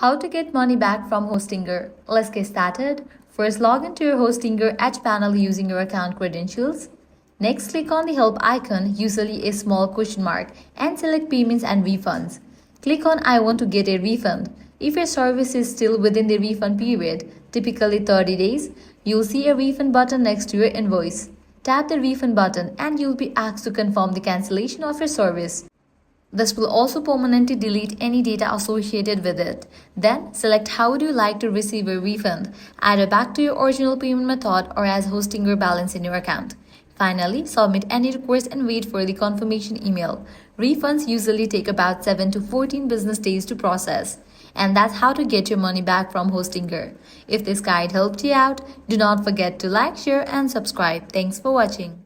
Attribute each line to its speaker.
Speaker 1: How to get money back from Hostinger. Let's get started. First, log into your Hostinger Edge panel using your account credentials. Next, click on the help icon, usually a small question mark, and select payments and refunds. Click on I want to get a refund. If your service is still within the refund period, typically 30 days, you'll see a refund button next to your invoice. Tap the refund button and you'll be asked to confirm the cancellation of your service. This will also permanently delete any data associated with it. Then, select how would you like to receive a refund, either back to your original payment method or as Hostinger balance in your account. Finally, submit any request and wait for the confirmation email. Refunds usually take about 7 to 14 business days to process. And that's how to get your money back from Hostinger. If this guide helped you out, do not forget to like, share, and subscribe. Thanks for watching.